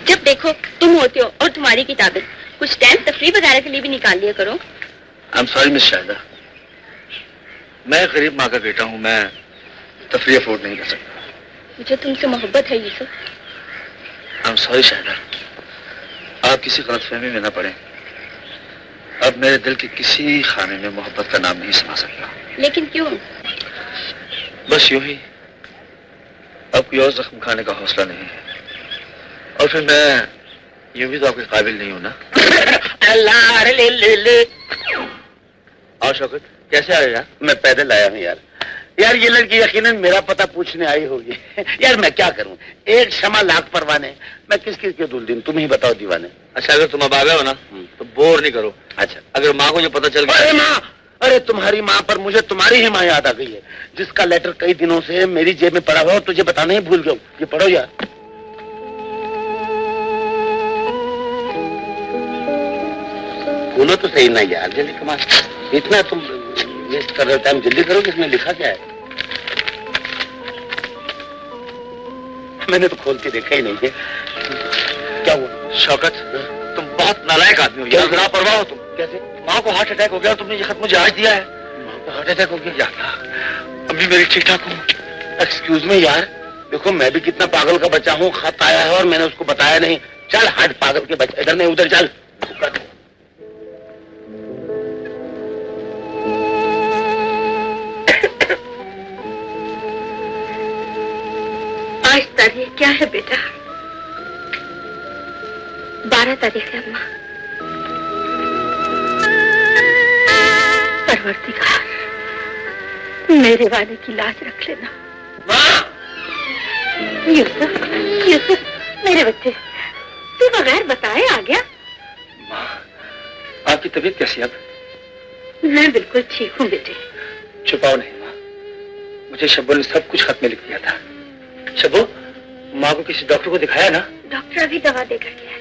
जब देखो तुम होते हो और तुम्हारी किताबें। कुछ टाइम तफरीह वगैरह के लिए भी निकाल लिया करो। I am sorry miss Shahida, मैं गरीब माँ का बेटा हूँ, मैं तफरीह अफोर्ड नहीं कर सकता। मुझे तुमसे मोहब्बत है Yusuf. I am sorry Shahida, आप किसी गलतफहमी में न पड़े। अब मेरे दिल के किसी खाने में मोहब्बत का नाम नहीं समा सकता। लेकिन क्यों? बस यूं ही, अब कोई और जख्म खाने का हौसला नहीं है। और फिर मैं यूं भी तो आपके काबिल नहीं हूं ना। अल्लाह ले। और शौकत कैसे आए यार? मैं पैदल आया हूँ यार ये लड़की यकीनन मेरा पता पूछने आई होगी। यार मैं क्या करूं, एक क्षमा लाख परवाने, मैं किस किस के दूल दिन, तुम ही बताओ दीवाने। अच्छा अगर तुम अब आ गए हो ना तो बोर नहीं करो। अच्छा अगर माँ को जो पता चल गया। अरे माँ, अरे तुम्हारी माँ पर मुझे तुम्हारी ही माँ याद आ गई है, जिसका लेटर कई दिनों से मेरी जेब में पड़ा हुआ और तुझे बताना ही भूल गया। ये पढ़ो यार। बोलो तो सही ना यार, जल्दी कमाल, इतना तुम वेस्ट कर रहे हो टाइम, जल्दी करो। किसमें लिखा क्या है? मैंने तो खोल के देखा ही नहीं है। क्या हुआ? शौकत तुम बहुत नालायक आदमी हो यार, लापरवाह हो तुम। कैसे? माँ को हार्ट अटैक हो गया और तुमने ये खत मुझे आज दिया है। माँ को हार्ट अटैक हो गया? अभी मेरी ठीक ठाक हूँ। एक्सक्यूज मी यार, देखो मैं भी कितना पागल का बच्चा हूँ, खत आया है और मैंने उसको बताया नहीं। चल हट पागल के बच्चे, इधर नहीं उधर चल। आज तारीख क्या है बेटा? 12 तारीख है अम्मा। परवरदिगार मेरे वाले की लाज रख लेना। यूसुफ, यूसुफ मेरे बच्चे, तू बगैर बताए आ गया। माँ, आपकी तबीयत कैसी है अब? मैं बिल्कुल ठीक हूँ बेटे। छुपाओ नहीं माँ, मुझे शब्बो ने सब कुछ खत में लिख दिया था। शब्बो, माँ को किसी डॉक्टर को दिखाया ना? डॉक्टर अभी दवा देकर गया।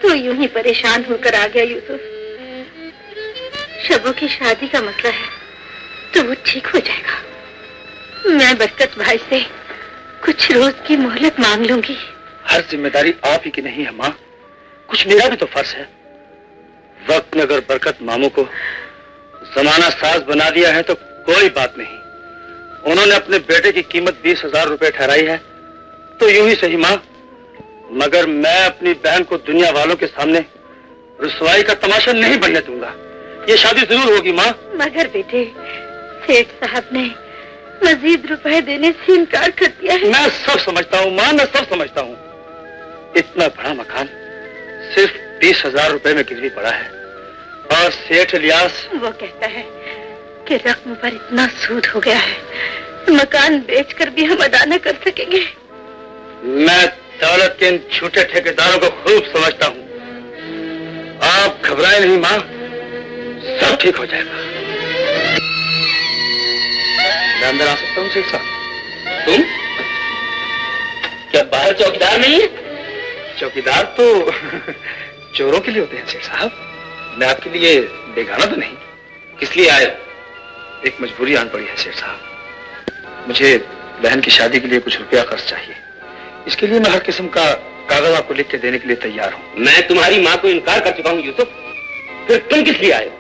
तो यूं ही परेशान होकर आ गया यूसुफ। शब्बो की शादी का मसला है तो वो ठीक हो जाएगा। मैं बरकत भाई से कुछ रोज की मोहलत मांग लूंगी। हर जिम्मेदारी आप ही की नहीं है माँ, कुछ मेरा भी तो फर्ज है। वक्त ने अगर बरकत मामू को जमाना साज बना दिया है तो कोई बात नहीं। उन्होंने अपने बेटे की कीमत 20,000 रुपए ठहराई है तो यूं ही सही माँ, मगर मैं अपनी बहन को दुनिया वालों के सामने रुसवाई का तमाशा नहीं बनने दूंगा। ये शादी जरूर होगी माँ। मगर बेटे, सेठ साहब ने मजीद रुपए देने से इनकार कर दिया है। मैं सब समझता हूँ माँ, मैं सब समझता हूँ। इतना बड़ा मकान सिर्फ 20,000 रुपए में गिरवी पड़ा है और सेठ इलियास वो कहता है कि रकम पर इतना सूद हो गया है, मकान बेचकर भी हम अदा न कर सकेंगे। मैं दौलत के इन झूठे ठेकेदारों को खूब समझता हूँ। आप घबराए नहीं माँ, सब ठीक हो जाएगा। मैं अंदर आ सकता हूँ सेठ साहब? तुम क्या बाहर चौकीदार नहीं है? चौकीदार तो चोरों के लिए होते हैं सेठ साहब, मैं आपके लिए बेगाना तो नहीं। किस लिए आए? एक मजबूरी आन पड़ी है सेठ साहब, मुझे बहन की शादी के लिए कुछ रुपया खर्च चाहिए। इसके लिए मैं हर किस्म का कागज आपको लिख के देने के लिए तैयार हूँ। मैं तुम्हारी माँ को इनकार कर चुका हूँ यूसुफ, फिर तुम किस लिए आए?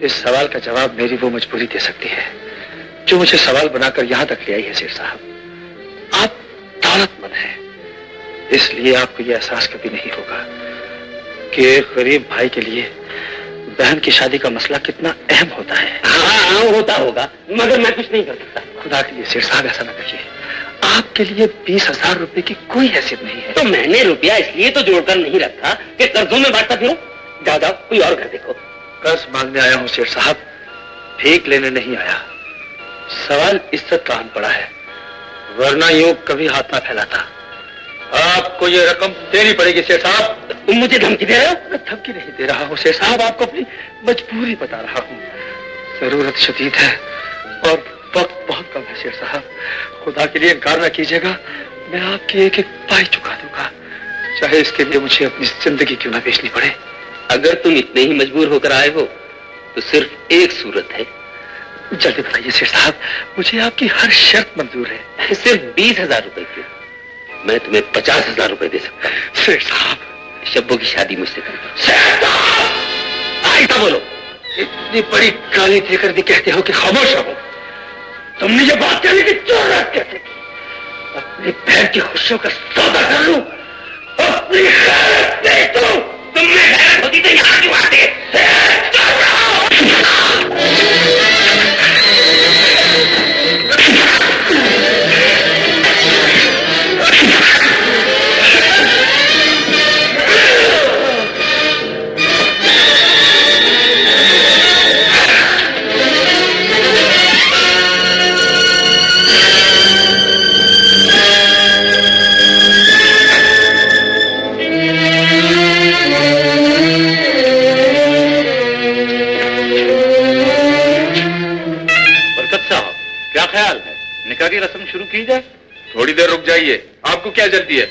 इस सवाल का जवाब मेरी वो मजबूरी दे सकती है जो मुझे सवाल बनाकर यहाँ तक ले आई है सेठ साहब। आप दौलतमंद हैं, इसलिए आपको यह एहसास कभी नहीं होगा कि एक गरीब भाई के लिए बहन की शादी का मसला कितना अहम होता है। हाँ होता होगा, मगर मैं कुछ नहीं कर सकता। खुदा के लिए सेठ साहब ऐसा न करिए, आपके लिए 20,000 रुपए की कोई हैसियत नहीं है। तो मैंने रुपया इसलिए तो जोड़कर नहीं रखा कि कर्जों में बांटता फिरूं। दादा कोई और घर देखो। कर्ज मांगने आया हूँ सेठ साहब, भीख लेने नहीं आया। सवाल इज्जत का आन पड़ा है, वरना यूं कभी हाथ ना फैलाता। आपको ये रकम देनी पड़ेगी सेठ साहब। तुम मुझे धमकी दे रहे हो? मैं धमकी नहीं दे रहा हूँ सेठ साहब, आपको अपनी मजबूरी बता रहा हूँ। जरूरत शदीद है और वक्त बहुत कम है सेठ साहब, खुदा के लिए इनकार ना कीजिएगा। मैं आपकी एक एक पाई चुका दूंगा, चाहे इसके लिए मुझे अपनी जिंदगी क्यों ना बेचनी पड़े। अगर तुम इतने ही मजबूर होकर आए हो तो सिर्फ एक सूरत है। जल्दी बताइए सेठ साहब, मुझे आपकी हर शर्त मंजूर है। सिर्फ 20,000 रुपए की। मैं तुम्हें 50,000 रुपए दे सकता हूँ। सेठ साहब, शब्बो की शादी मुझसे कर दो। सेठ साहब, ऐसा बोलो। इतनी बड़ी गाली देकर भी कहते हो कि खामोश रहो। तुमने ये बात कहने की जरूरत कैसे की? अपनी बहन की खुशियों का सौदा कर लूं, अपनी खैरत दे दूं। तुमने गैरत होती तो यहाँ क्यों आते? क्या ख्याल है, निकाह की रस्म शुरू की जाए? थोड़ी देर रुक जाइए, आपको क्या जल्दी है?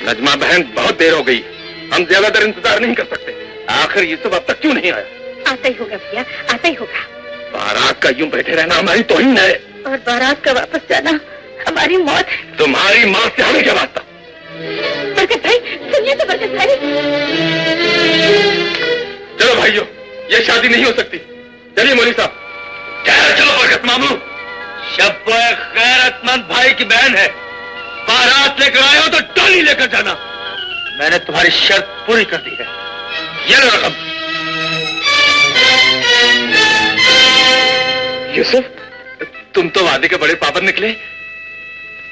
नजमा बहन, बहुत देर हो गई, हम ज्यादा देर इंतजार नहीं कर सकते। आखिर ये सब अब तक क्यों नहीं आया? आता ही होगा भैया, आता ही होगा। बारात का यूं बैठे रहना हमारी तौहीन है, और बारात का वापस जाना हमारी मौत है। तुम्हारी माँ से हमें क्या वास्ता? बरकत भाई, सुनिए तो बरकत भाई। चलो भाइयों, ये शादी नहीं हो सकती। चलिए मौलवी साहब। चलो बरकत मामू, शब्बो एक गैरतमंद भाई की बहन है। बारात लेकर आए हो तो टोली लेकर जाना। मैंने तुम्हारी शर्त पूरी कर दी है। ये लो रकम। यूसुफ, तुम तो वादे के बड़े पाबंद निकले।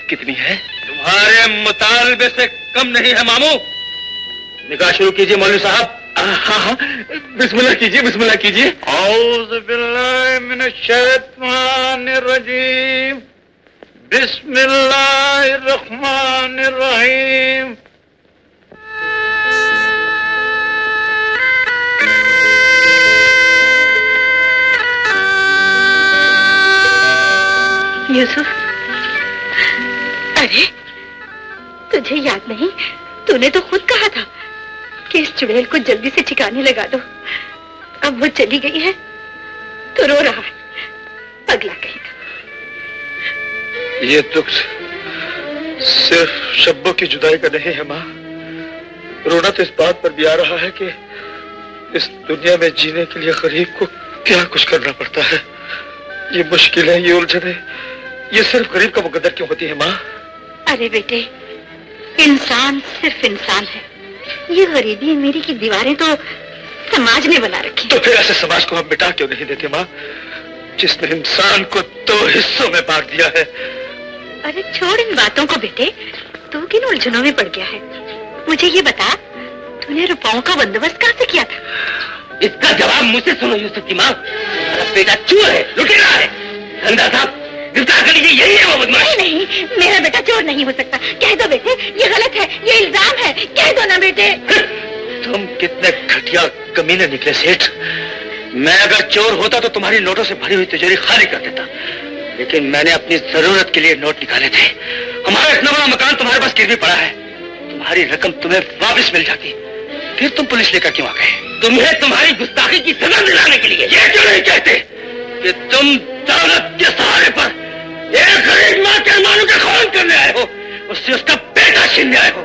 कितनी है? तुम्हारे मुतालबे से कम नहीं है मामू। निकाह शुरू कीजिए मौलवी साहब। हाँ हाँ, बिस्मिल्लाह कीजिए, बिस्मिल्लाह कीजिए। औज़ु बिल्लाहि मिनश शैतानिर रजीम, बिस्मिल्लाहिर रहमानिर रहीम। यूसुफ, अरे तुझे याद नहीं? तूने तो खुद कहा था कि इस चुड़ैल को जल्दी से ठिकाने लगा दो। अब वो चली गई है तो रो रहा है, पगला कहीं का। ये दुख सिर्फ शब्बो की जुदाई का नहीं है माँ। रोना तो इस बात पर भी आ रहा है कि इस दुनिया में जीने के लिए गरीब को क्या कुछ करना पड़ता है। ये मुश्किलें, ये उलझने, ये सिर्फ गरीब का मुकद्दर क्यों होती है माँ? अरे बेटे, इंसान सिर्फ इंसान है। ये गरीबी अमीरी की दीवारें तो समाज ने बना रखी। तो फिर ऐसे समाज को हम मिटा क्यों नहीं देते माँ, जिसने इंसान को 2 हिस्सों में बांट दिया है? अरे छोड़ इन बातों को बेटे, तू किन उलझनों में पड़ गया है? मुझे ये बता, तूने रुपयों का बंदोबस्त कहाँ से किया था? इसका जवाब मुझसे सुनो यूसुफ की माँ। मेरा बेटा चोर है, लुटेरा है। धंधा साहब, गिरफ्तार कर लीजिए, यही है वो बदमाश। नहीं, मेरा बेटा चोर नहीं हो सकता। कह दो बेटे, ये गलत है, ये इल्जाम है। कह दो ना बेटे। तुम कितने घटिया कमीने निकले सेठ। मैं अगर चोर होता तो तुम्हारी नोटों से भरी हुई तिजोरी खाली कर देता, लेकिन मैंने अपनी जरूरत के लिए नोट निकाले थे। हमारा इतना बड़ा मकान तुम्हारे पास गिरवी पड़ा है, तुम्हारी रकम तुम्हें वापस मिल जाती, फिर तुम पुलिस लेकर क्यों आ गए? तुम्हें तुम्हारी गुस्ताखी की सजा दिलाने के लिए। ये क्यों नहीं कहते कि तुम दौलत के सहारे पर एक गरीब माँ के अरमानों का खून करने आए हो, उससे उसका बेटा छीनने आए हो?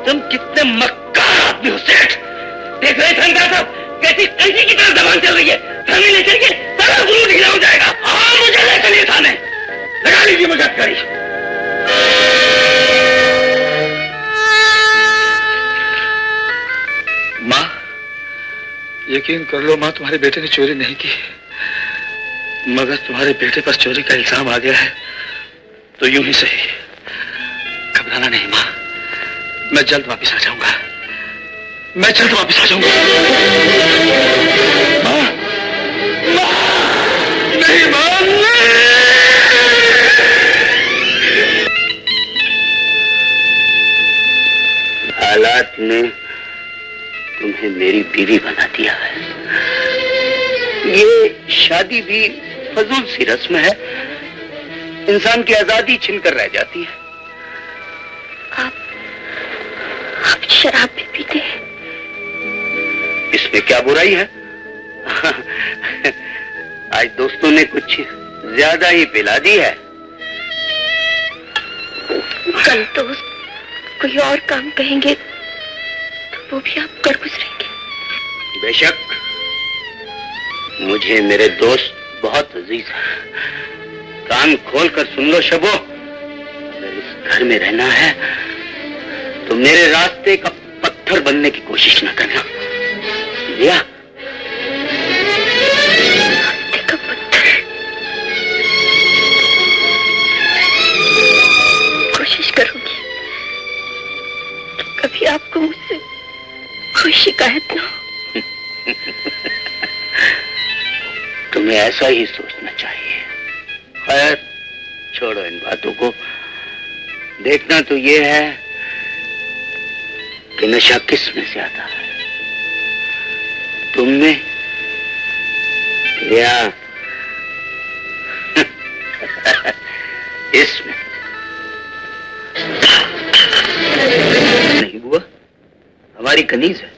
तुम कितने मक्कार आदमी हो सेठ। देख रहे थे साहब, कैसी कैसी की तरह जबान चल रही है। थाने ले चलिए, सारा गुरु ढीला हो जाएगा। हाँ, मुझे ले चलिए थाने, लगा लीजिए मदद करी। माँ, यकीन कर लो माँ, तुम्हारे बेटे ने चोरी नहीं की, मगर तुम्हारे बेटे पर चोरी का इल्जाम आ गया है तो यूं ही सही। घबराना नहीं माँ, मैं जल्द वापस आ जाऊंगा, मैं जल्द वापस आ जाऊंगा। माँ, माँ, नहीं माँ, नहीं। हालात ने तुम्हें मेरी बीवी बना दिया है। ये शादी भी फजूल सी रस्म है, इंसान की आजादी छिनकर रह जाती है। आप शराब भी पीते हैं? इसमें क्या बुराई है? आज दोस्तों ने कुछ ज्यादा ही पिला दी है। कल तो कोई और काम कहेंगे तो वो भी आप कर गुजरेंगे। बेशक, मुझे मेरे दोस्त बहुत अजीज है। कान खोल कर सुन लो शबो, अगर इस घर में रहना है तो मेरे रास्ते का पत्थर बनने की कोशिश न करना, लिया? रास्ते का पत्थर? कोशिश करूंगी कि कभी आपको मुझसे कोई शिकायत ना हो। तुम्हें ऐसा ही सोचना चाहिए। खैर, छोड़ो इन बातों को। देखना तो ये है कि नशा किस में से आता है, तुम में या इसमें? नहीं हुआ, हमारी कनीज है।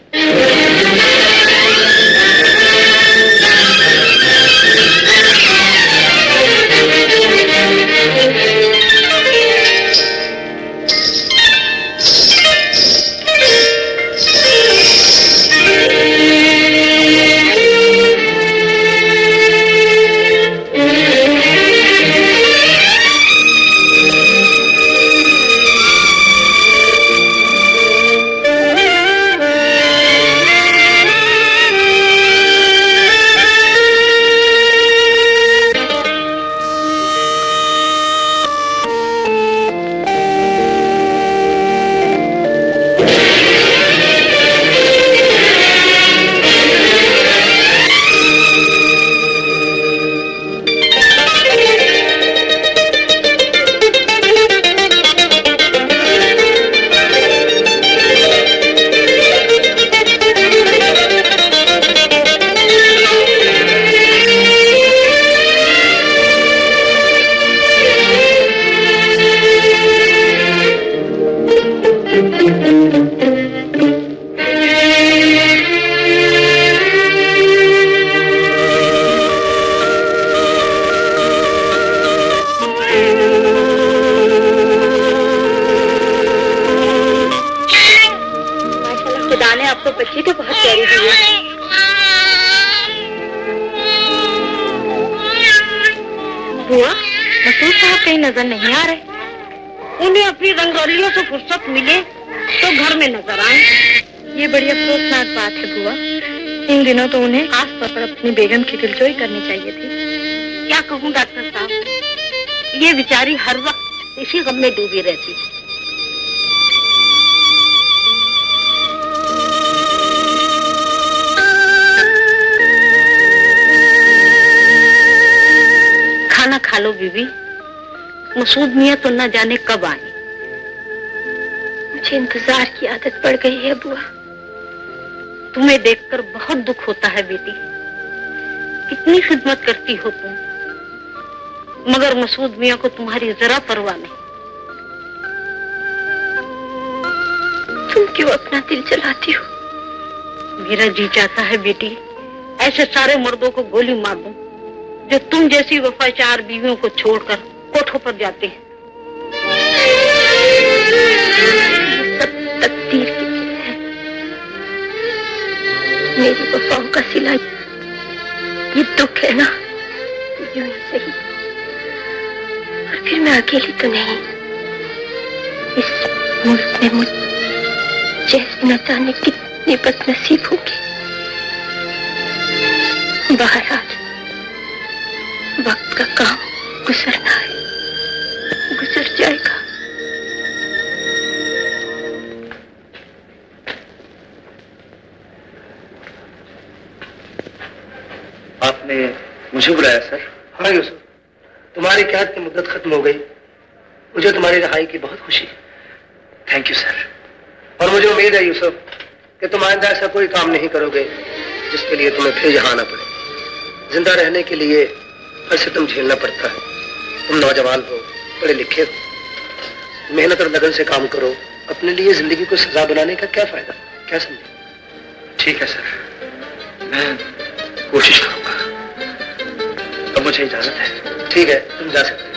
बच्ची तो बहुत प्यारी हुई है। बुआ, मसूद साहब कहीं नजर नहीं आ रहे। उन्हें अपनी रंगोलियों से फुर्सत मिले तो घर में नजर आए। ये बड़ी अफसोसनाक बात है बुआ। इन दिनों तो उन्हें खास तौर पर अपनी बेगम की दिलजोई करनी चाहिए थी। क्या कहूँ डॉक्टर साहब, ये बेचारी हर वक्त इसी गम में डूबी रहती है। खाना खा लो बीबी, मसूद मियाँ तो न जाने कब आए। मुझे इंतजार की आदत पड़ गई है बुआ। तुम्हें देखकर बहुत दुख होता है बेटी। कितनी खिदमत करती हो तुम, मगर मसूद मियाँ को तुम्हारी जरा परवाह नहीं। तुम क्यों अपना दिल जलाती हो? मेरा जी चाहता है बेटी ऐसे सारे मर्दों को गोली मार दूं जो तुम जैसी वफाचार बीवियों को छोड़कर कोठों पर जाते हैं। सब तकदीर की खेल है। मेरी वफाओं का सिला ये दुख है ना, तो यूं ही सही। और फिर मैं अकेली तो नहीं। इस मुल्क में मुझ जैसे न जाने कितनी बदनसीब होगी। बहरहाल वक्त का काम गुजरना है, गुजर जाएगा। आपने मुझे बुलाया सर? हाँ यूसुफ, तुम्हारी कैद की मुद्दत खत्म हो गई। मुझे तुम्हारी रिहाई की बहुत खुशी है। Thank you sir. और मुझे उम्मीद है यूसुफ कि तुम आइंदा ऐसा कोई काम नहीं करोगे जिसके लिए तुम्हें फिर यहाँ आना पड़े। जिंदा रहने के लिए हर सितम झेलना पड़ता है। तुम नौजवान हो, पढ़े लिखे हो, मेहनत और लगन से काम करो। अपने लिए जिंदगी को सजा बनाने का क्या फायदा? क्या समझे? ठीक है सर, मैं कोशिश करूंगा। अब मुझे इजाजत है। ठीक है, तुम जा सकते हो।